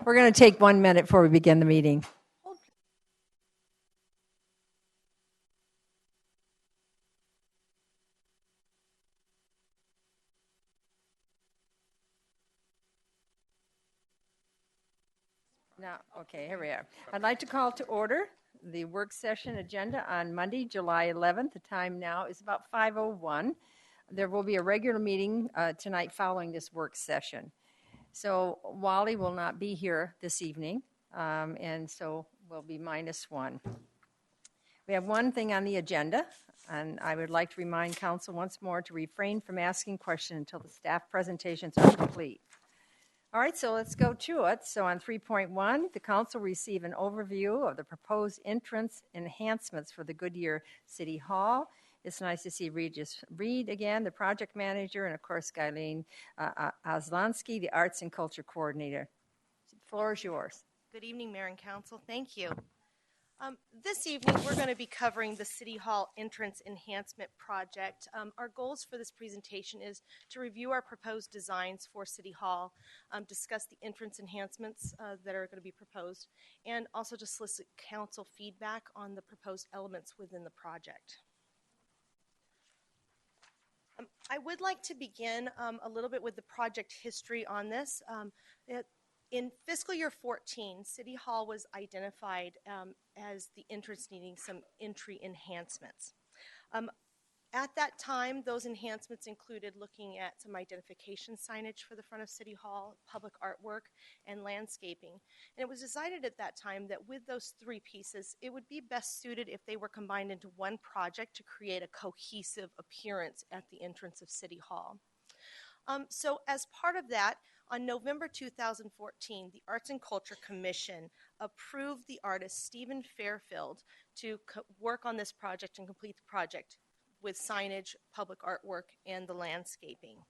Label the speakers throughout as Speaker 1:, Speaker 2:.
Speaker 1: We're going to take 1 minute before we begin the meeting. Now, okay, here we are. I'd like to call to order the work session agenda on Monday, July 11th. The time now is about 5:01. There will be a regular meeting tonight following this work session. So Wally will not be here this evening, and so we'll be -1. We have one thing on the agenda, and I would like to remind council once more to refrain from asking questions until the staff presentations are complete. All right, so let's go to it. So on 3.1, the council receive an overview of the proposed entrance enhancements for the Goodyear City Hall. It's nice to see Regis Reed again, the project manager, and of course, Guyleen Oslansky, the arts and culture coordinator. The floor is yours.
Speaker 2: Good evening, Mayor and Council. Thank you. This evening, we're going to be covering the City Hall Entrance Enhancement Project. Our goals for this presentation is to review our proposed designs for City Hall, discuss the entrance enhancements that are going to be proposed, and also to solicit council feedback on the proposed elements within the project. I would like to begin a little bit with the project history on this. In fiscal year 14, City Hall was identified as the entrance needing some entry enhancements. At that time, those enhancements included looking at some identification signage for the front of City Hall, public artwork, and landscaping. And it was decided at that time that with those three pieces, it would be best suited if they were combined into one project to create a cohesive appearance at the entrance of City Hall. So as part of that, on November 2014, the Arts and Culture Commission approved the artist Stephen Fairfield to work on this project and complete the project with signage, public artwork, and the landscaping.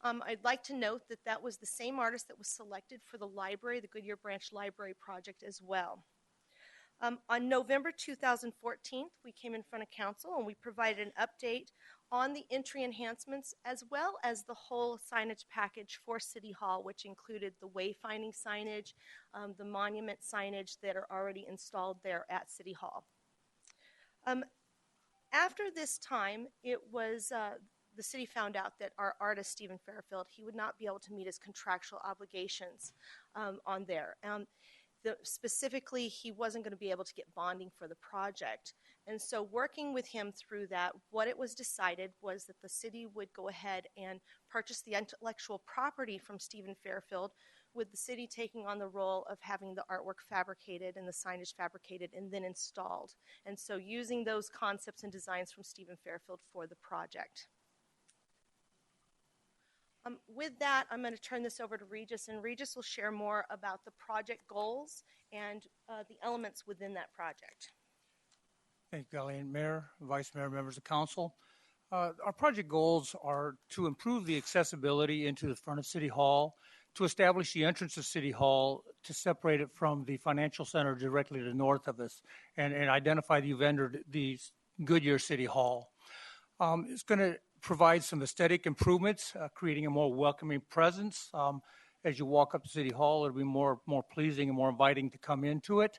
Speaker 2: I'd like to note that that was the same artist that was selected for the library, the Goodyear Branch Library project as well. On November 2014, we came in front of council and we provided an update on the entry enhancements as well as the whole signage package for City Hall, which included the wayfinding signage, the monument signage that are already installed there at City Hall. After this time, it was the city found out that our artist, Stephen Fairfield, he would not be able to meet his contractual obligations on there. Specifically, he wasn't going to be able to get bonding for the project. And so working with him through that, what it was decided was that the city would go ahead and purchase the intellectual property from Stephen Fairfield, with the city taking on the role of having the artwork fabricated and the signage fabricated and then installed. And so using those concepts and designs from Stephen Fairfield for the project. With that, I'm going to turn this over to Regis, and Regis will share more about the project goals and the elements within that project.
Speaker 3: Thank you, Guyleen. Mayor, Vice Mayor, members of council. Our project goals are to improve the accessibility into the front of City Hall, to establish the entrance of City Hall, to separate it from the financial center directly to the north of us, and identify the vendor, the Goodyear City Hall. It's going to provide some aesthetic improvements, creating a more welcoming presence. As you walk up to City Hall, it'll be more pleasing and more inviting to come into it.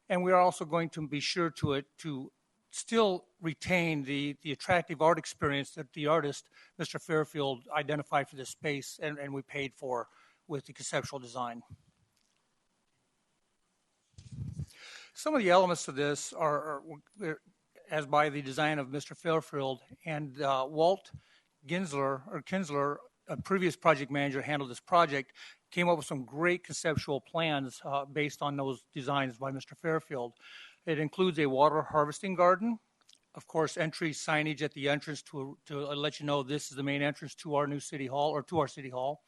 Speaker 3: And we are also going to be sure to still retain the attractive art experience that the artist, Mr. Fairfield, identified for this space and we paid for with the conceptual design. Some of the elements of this are as by the design of Mr. Fairfield, and Walt Kinsler, a previous project manager, handled this project, came up with some great conceptual plans based on those designs by Mr. Fairfield. It includes a water harvesting garden, of course, entry signage at the entrance to let you know this is the main entrance to our new City Hall, or to our City Hall.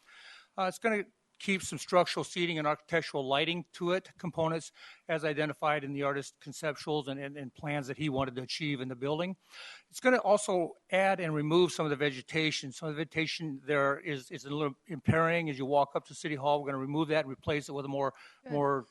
Speaker 3: It's going to keep some structural seating and architectural lighting to it, components as identified in the artist's conceptuals and plans that he wanted to achieve in the building. It's going to also add and remove some of the vegetation. Some of the vegetation there is a little impairing as you walk up to City Hall. We're going to remove that and replace it with a more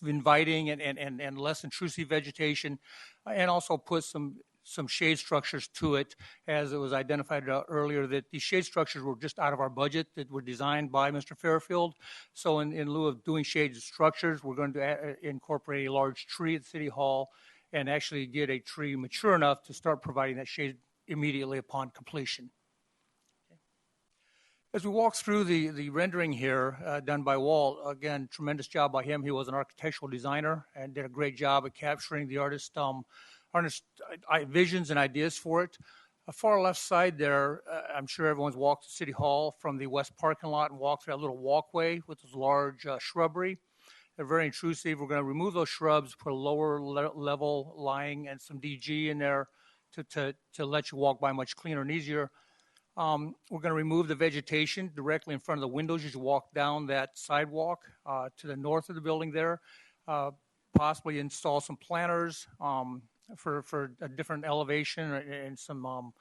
Speaker 3: inviting and less intrusive vegetation, and also put some some shade structures to it, as it was identified earlier that these shade structures were just out of our budget that were designed by Mr. Fairfield. So in lieu of doing shade structures, we're going to incorporate a large tree at City Hall and actually get a tree mature enough to start providing that shade immediately upon completion. As we walk through the rendering here done by Walt, again, tremendous job by him. He was an architectural designer and did a great job at capturing the artist's visions and ideas for it. Far left side there, I'm sure everyone's walked to City Hall from the west parking lot and walked through that little walkway with this large shrubbery. They're very intrusive. We're going to remove those shrubs, put a lower level lying and some DG in there to let you walk by much cleaner and easier. We're going to remove the vegetation directly in front of the windows as you walk down that sidewalk to the north of the building there. Possibly install some planters for a different elevation and some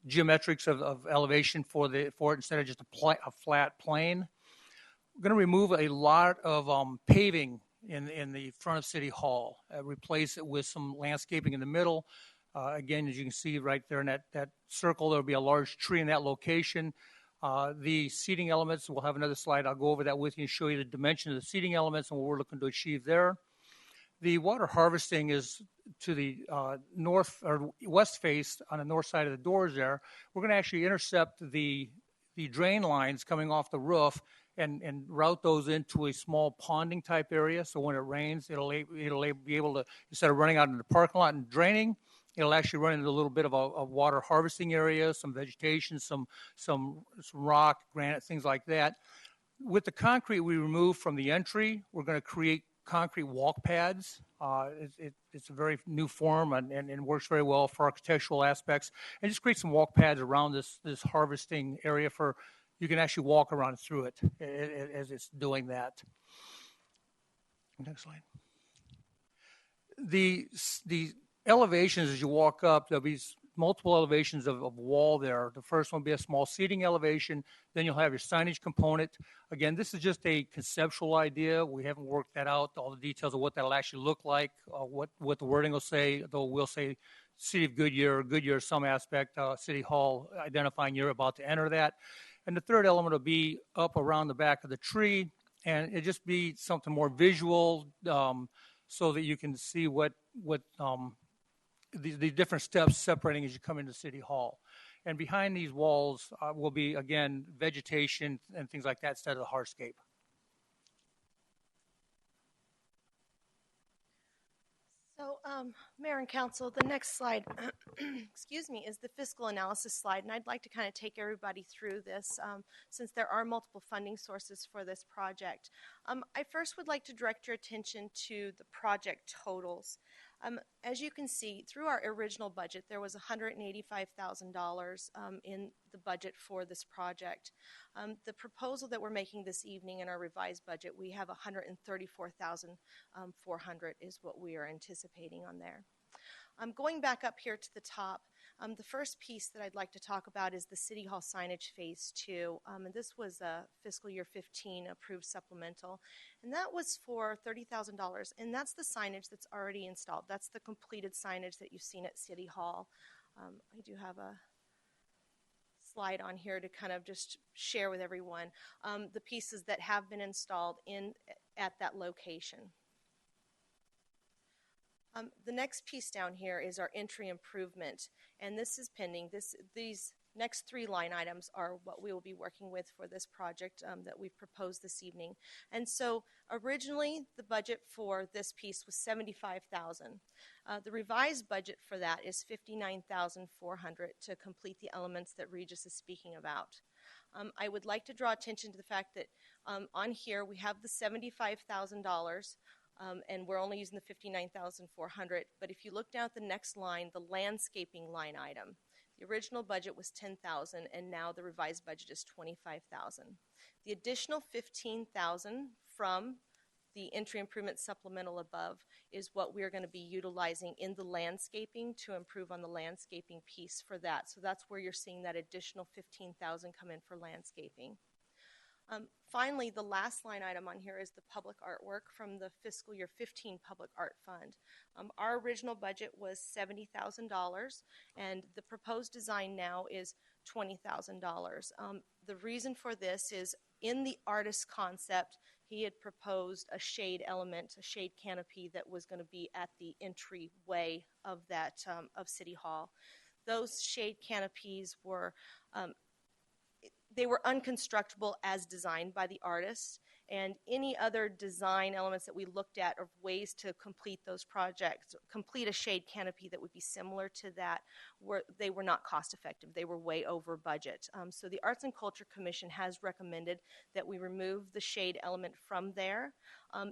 Speaker 3: geometrics of elevation for it instead of just a flat plane. We're going to remove a lot of paving in the front of City Hall, replace it with some landscaping in the middle. Again, as you can see right there in that circle, there'll be a large tree in that location. The seating elements, we'll have another slide. I'll go over that with you and show you the dimension of the seating elements and what we're looking to achieve there. The water harvesting is to the north or west face on the north side of the doors there. We're going to actually intercept the drain lines coming off the roof and route those into a small ponding type area. So when it rains, it'll be able to, instead of running out into the parking lot and draining, it'll actually run into a little bit of a water harvesting area, some vegetation, some rock, granite, things like that. With the concrete we removed from the entry, we're going to create concrete walk pads. It's a very new form and works very well for architectural aspects. And just create some walk pads around this harvesting area for you can actually walk around through it as it's doing that. Next slide. The elevations as you walk up, there'll be multiple elevations of wall there. The first one will be a small seating elevation. Then you'll have your signage component. Again, this is just a conceptual idea. We haven't worked that out, all the details of what that'll actually look like, what the wording will say, though we'll say City of Goodyear some aspect, City Hall, identifying you're about to enter that. And the third element will be up around the back of the tree, and it'll just be something more visual so that you can see what the different steps separating as you come into City Hall. And behind these walls will be, again, vegetation and things like that instead of the hardscape.
Speaker 2: So, Mayor and Council, the next slide, excuse me, is the fiscal analysis slide, and I'd like to kind of take everybody through this since there are multiple funding sources for this project. I first would like to direct your attention to the project totals. As you can see, through our original budget, there was $185,000 in the budget for this project. The proposal that we're making this evening in our revised budget, we have $134,400 is what we are anticipating on there. Going back up here to the top, the first piece that I'd like to talk about is the City Hall signage Phase 2. And this was a fiscal year 15 approved supplemental. And that was for $30,000. And that's the signage that's already installed. That's the completed signage that you've seen at City Hall. I do have a slide on here to kind of just share with everyone the pieces that have been installed at that location. The next piece down here is our entry improvement, and this is pending. These next three line items are what we will be working with for this project that we've proposed this evening. And so originally the budget for this piece was $75,000. The revised budget for that is $59,400 to complete the elements that Regis is speaking about. I would like to draw attention to the fact that on here we have the $75,000. And we're only using the $59,400. But if you look down at the next line, the landscaping line item, the original budget was $10,000, and now the revised budget is $25,000. The additional $15,000 from the entry improvement supplemental above is what we are going to be utilizing in the landscaping to improve on the landscaping piece for that. So that's where you're seeing that additional $15,000 come in for landscaping. Finally, the last line item on here is the public artwork from the fiscal year 15 Public Art Fund. Our original budget was $70,000, and the proposed design now is $20,000. The reason for this is in the artist's concept, he had proposed a shade element, a shade canopy that was going to be at the entryway of that of City Hall. Those shade canopies were they were unconstructible as designed by the artist, and any other design elements that we looked at of ways to complete those projects, complete a shade canopy that would be similar to that, they were not cost effective. They were way over budget. So the Arts and Culture Commission has recommended that we remove the shade element from there,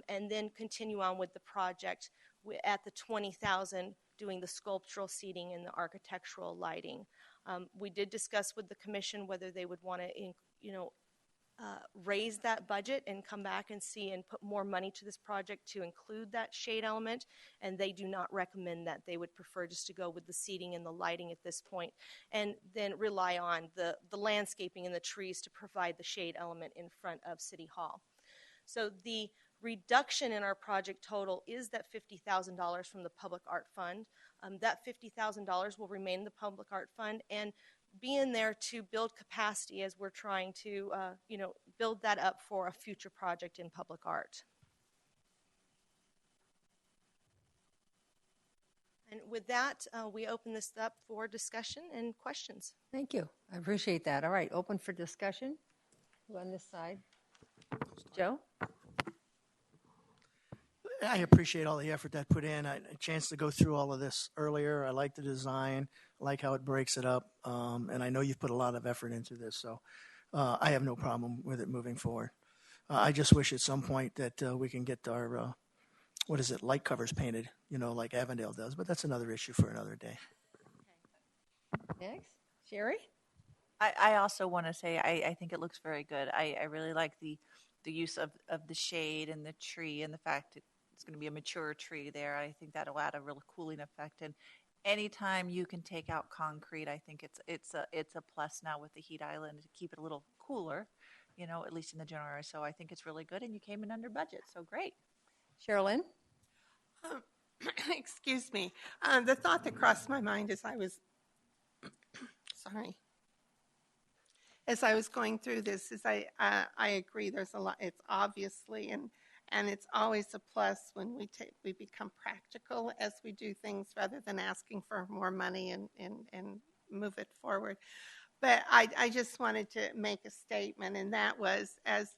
Speaker 2: and then continue on with the project at the $20,000 doing the sculptural seating and the architectural lighting. We did discuss with the commission whether they would want to, raise that budget and come back and see and put more money to this project to include that shade element, and they do not recommend that. They would prefer just to go with the seating and the lighting at this point, and then rely on the landscaping and the trees to provide the shade element in front of City Hall. So the reduction in our project total is that $50,000 from the Public Art Fund. That $50,000 will remain in the Public Art Fund and be in there to build capacity as we're trying to, build that up for a future project in public art. And with that, we open this up for discussion and questions.
Speaker 1: Thank you. I appreciate that. All right, open for discussion. Who on this side? Joe?
Speaker 4: I appreciate all the effort that put in. I had a chance to go through all of this earlier. I like the design, I like how it breaks it up, and I know you've put a lot of effort into this, so I have no problem with it moving forward. I just wish at some point that we can get our, light covers painted, like Avondale does, but that's another issue for another day.
Speaker 1: Next. Sherry?
Speaker 5: I also want to say I think it looks very good. I really like the use of the shade and the tree and the fact it's going to be a mature tree there. I think that'll add a real cooling effect. And anytime you can take out concrete, I think it's a plus now with the heat island to keep it a little cooler, at least in the general area. So I think it's really good, and you came in under budget. So great.
Speaker 1: Sherilyn?
Speaker 6: Excuse me. The thought that crossed my mind as I was as I was going through this is I agree. There's a lot. It's obviously and it's always a plus when we become practical as we do things rather than asking for more money and move it forward. But I just wanted to make a statement, and that was as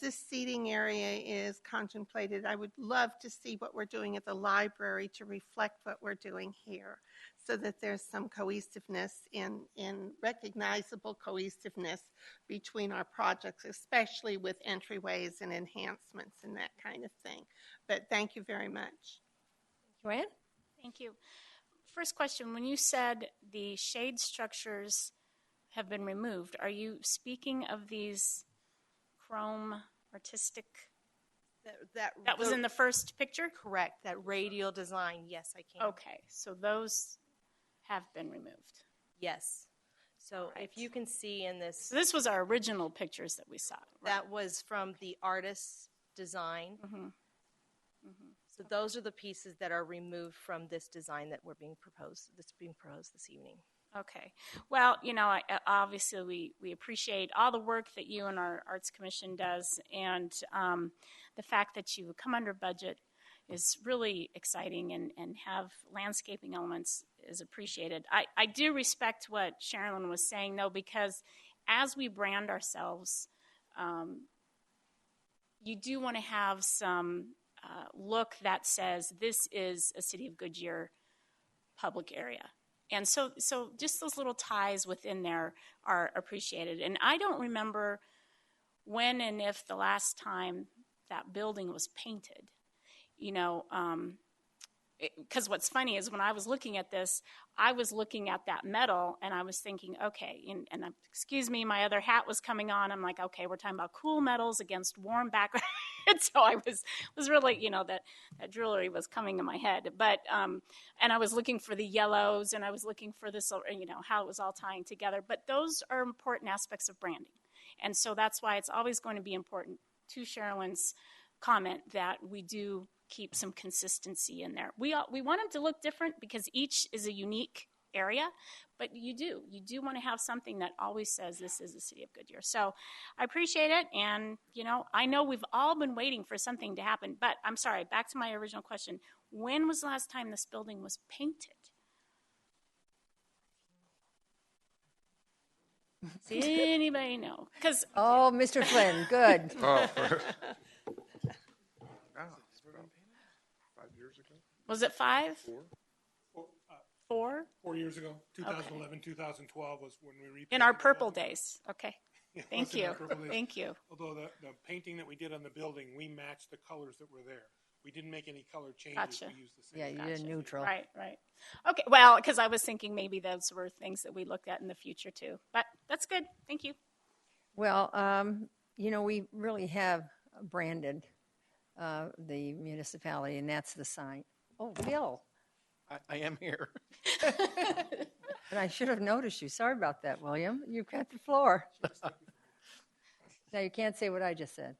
Speaker 6: this seating area is contemplated, I would love to see what we're doing at the library to reflect what we're doing here, so that there's some cohesiveness in recognizable cohesiveness between our projects, especially with entryways and enhancements and that kind of thing. But thank you very much.
Speaker 1: Joanne?
Speaker 7: Thank you. First question, when you said the shade structures have been removed, are you speaking of these chrome artistic that was in the first picture?
Speaker 2: Correct. That radial design. Yes, I can.
Speaker 7: Okay, so those have been removed.
Speaker 2: Yes. So
Speaker 7: right.
Speaker 2: If you can see in this,
Speaker 7: So this was our original pictures that we saw. Right?
Speaker 2: that was from the artist's design.
Speaker 7: Mm-hmm. Mm-hmm.
Speaker 2: So those are the pieces that are removed from this design that's being proposed this evening.
Speaker 7: Okay. Well, obviously we appreciate all the work that you and our Arts Commission does, and the fact that you come under budget is really exciting, and have landscaping elements is appreciated. I do respect what Sherilyn was saying, though, because as we brand ourselves, you do want to have some look that says this is a City of Goodyear public area. And so just those little ties within there are appreciated. And I don't remember when and if the last time that building was painted, because what's funny is when I was looking at this, I was looking at that metal and I was thinking, okay, and excuse me, my other hat was coming on. I'm like, okay, we're talking about cool metals against warm background. And so I was really, that jewelry was coming in my head. But, and I was looking for the yellows, and I was looking for this, how it was all tying together. But those are important aspects of branding. And so that's why it's always going to be important, to Sherilyn's comment, that we do keep some consistency in there. We want them to look different because each is a unique area, but you do want to have something that always says this is the city of Goodyear. So I appreciate it, and I know we've all been waiting for something to happen, but I'm sorry, back to my original question. When was the last time this building was painted? Does anybody know? Because
Speaker 1: Oh, Mr. Flynn, good.
Speaker 8: Oh,
Speaker 7: was it 5? 4?
Speaker 9: 4 years ago, 2011, 2012 was when we repainted.
Speaker 7: In our
Speaker 9: the
Speaker 7: purple
Speaker 9: building.
Speaker 7: days. Okay.
Speaker 9: It
Speaker 7: Thank
Speaker 9: was in our
Speaker 7: you.
Speaker 9: purple days.
Speaker 7: Thank you.
Speaker 9: Although the painting that we did on the building, we matched the colors that were there. We didn't make any color changes.
Speaker 7: Gotcha.
Speaker 9: We used the same.
Speaker 1: Yeah, you
Speaker 9: colors.
Speaker 1: did neutral.
Speaker 7: Right. Okay, well, because I was thinking maybe those were things that we looked at in the future too. But that's good. Thank you.
Speaker 1: Well, we really have branded the municipality, and that's the sign. Oh, Bill.
Speaker 8: I am here.
Speaker 1: And I should have noticed you. Sorry about that, William. You've got the floor. Now you can't say what I just said.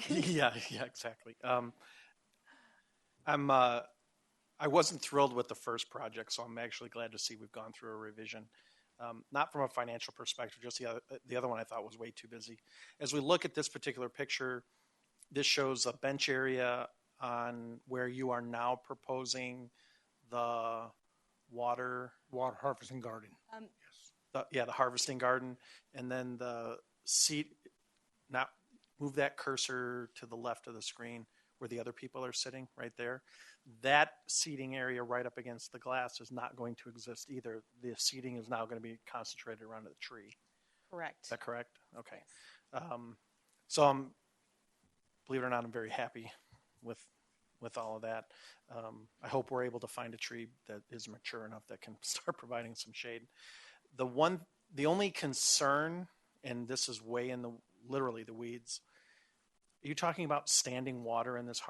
Speaker 8: yeah, exactly. I wasn't thrilled with the first project, so I'm actually glad to see we've gone through a revision. Not from a financial perspective, just the other one I thought was way too busy. As we look at this particular picture, this shows a bench area on where you are now proposing the water
Speaker 3: harvesting garden.
Speaker 8: the harvesting garden, and then the seat. Now, move that cursor to the left of the screen where the other people are sitting, right there. That seating area right up against the glass is not going to exist either. The seating is now going to be concentrated around the tree.
Speaker 2: Correct.
Speaker 8: Is that correct? Okay. So believe it or not, I'm very happy with all of that. I hope we're able to find a tree that is mature enough that can start providing some shade. The only concern, and this is way in literally the weeds, are you talking about standing water in this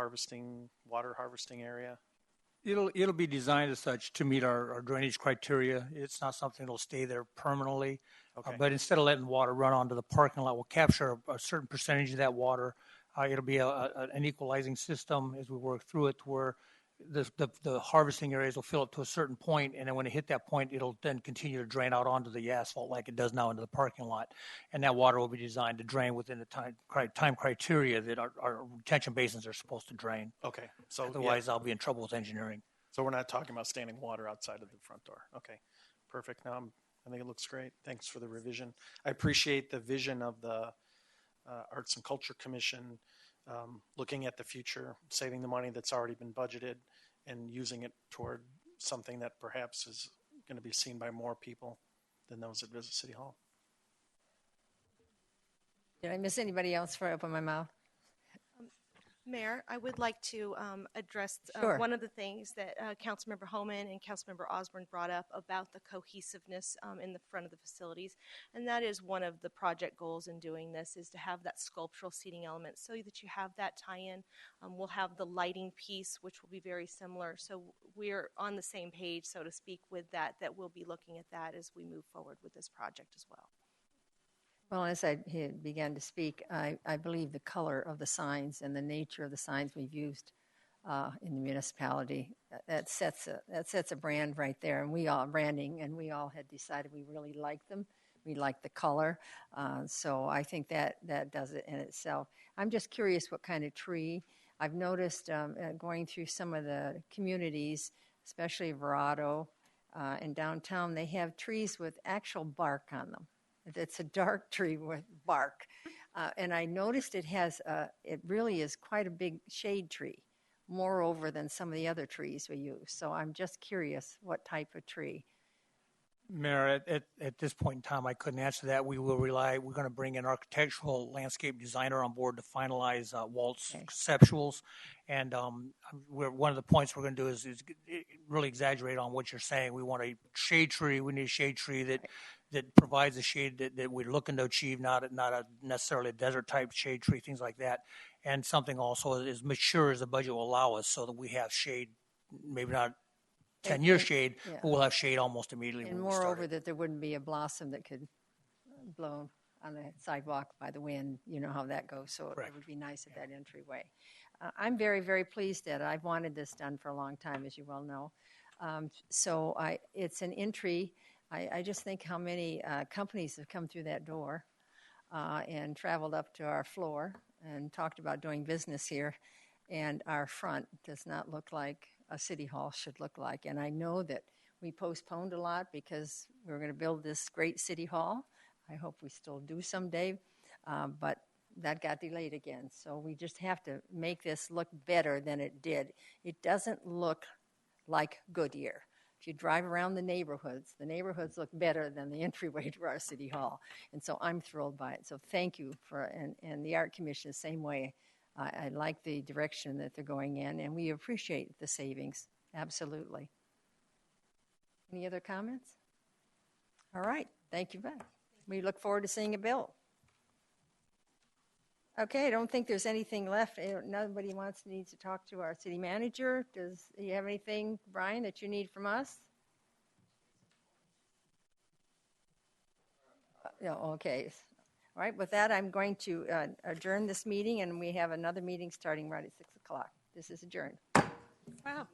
Speaker 8: water harvesting area?
Speaker 3: It'll be designed as such to meet our drainage criteria. It's not something that'll stay there permanently.
Speaker 8: Okay.
Speaker 3: But instead of letting water run onto the parking lot, we'll capture a certain percentage of that water. It'll be an equalizing system as we work through it, where the harvesting areas will fill up to a certain point, and then when it hit that point, it'll then continue to drain out onto the asphalt like it does now into the parking lot. And that water will be designed to drain within the time criteria that our retention basins are supposed to drain.
Speaker 8: Okay. So
Speaker 3: Otherwise, I'll be in trouble with engineering.
Speaker 8: So we're not talking about standing water outside of the front door. Okay, perfect. Now I think it looks great. Thanks for the revision. I appreciate the vision of the Arts and Culture Commission, looking at the future, saving the money that's already been budgeted and using it toward something that perhaps is going to be seen by more people than those that visit City Hall.
Speaker 1: Did I miss anybody else before I open my mouth?
Speaker 2: Mayor, I would like to address
Speaker 1: Sure.
Speaker 2: one of the things that Councilmember Homan and Councilmember Osborne brought up about the cohesiveness in the front of the facilities. And that is one of the project goals in doing this, is to have that sculptural seating element so that you have that tie-in. We'll have the lighting piece, which will be very similar. So we're on the same page, so to speak, with that we'll be looking at that as we move forward with this project as well.
Speaker 1: Well, as I began to speak, I believe the color of the signs and the nature of the signs we've used in the municipality, that sets a brand right there. And we all had decided we really like them. We like the color. So I think that does it in itself. I'm just curious what kind of tree. I've noticed going through some of the communities, especially Verado and downtown, they have trees with actual bark on them. It's a dark tree with bark. And I noticed it really is quite a big shade tree, moreover than some of the other trees we use. So I'm just curious what type of tree.
Speaker 3: Mayor, at this point in time, I couldn't answer that. We're going to bring an architectural landscape designer on board to finalize Walt's conceptuals. And one of the points we're going to do is really exaggerate on what you're saying. We want a shade tree. We need a shade tree that provides the shade that we're looking to achieve, not necessarily a desert type shade tree, things like that. And something also as mature as the budget will allow us, so that we have shade, maybe not 10-year shade, but we'll have shade almost immediately.
Speaker 1: And moreover, that there wouldn't be a blossom that could blow on the sidewalk by the wind. You know how that goes. So
Speaker 3: Correct.
Speaker 1: it would be nice at that entryway. I'm very, very pleased that I've wanted this done for a long time, as you well know. It's an entry. I just think how many companies have come through that door and traveled up to our floor and talked about doing business here. And our front does not look like a city hall should look like. And I know that we postponed a lot because we were going to build this great city hall. I hope we still do someday, but that got delayed again. So we just have to make this look better than it did. It doesn't look like Goodyear. If you drive around the neighborhoods look better than the entryway to our city hall. And so I'm thrilled by it. So thank you and the Art Commission the same way. I like the direction that they're going in, and we appreciate the savings. Absolutely. Any other comments? All right. Thank you, Beth. We look forward to seeing it built. Okay, I don't think there's anything left. Nobody needs to talk to our city manager. Do you have anything, Brian, that you need from us? No, okay. All right, with that, I'm going to adjourn this meeting, and we have another meeting starting right at 6 o'clock. This is adjourned.
Speaker 6: Wow.